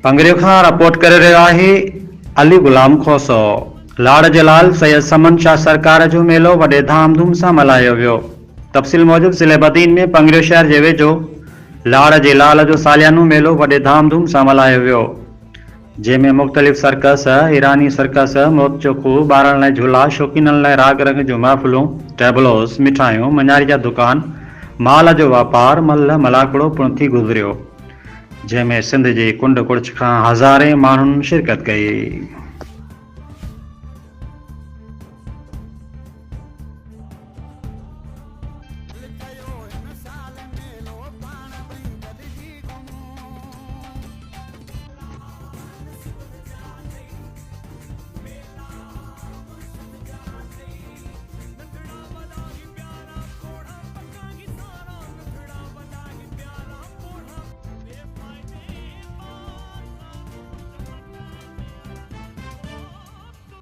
पंगरियो खां रिपोर्ट करे रहियो आहे अली गुलाम खोसो। लाड़ जे लाल सैयद समन शाह सरकार जो मेलो वॾे धामधूम सां मल्हायो वियो। तफ़सील मूजिब ज़िले बदीन में पंगरियो शहर जे वेझो लाड़ जे लाल जो सालियानो मेलो वॾे धामधूम सां मल्हायो वियो, जंहिंमें मुख़्तलिफ़ सर्कस, ईरानी सर्कस, मौत जो खूह, ॿारनि लाइ झूला, शौक़ीननि लाइ राग रंग जूं महफ़िलूं, टेबलोस, मिठाइयूं, मञारी जा दुकान, माल जो वापार, मल्ह मलाकड़ो पिणु थी गुज़रियो, जंहिंमें सिंध जे कुंड कुड़िछ खां हज़ारे माण्हुनि शिरकत कई।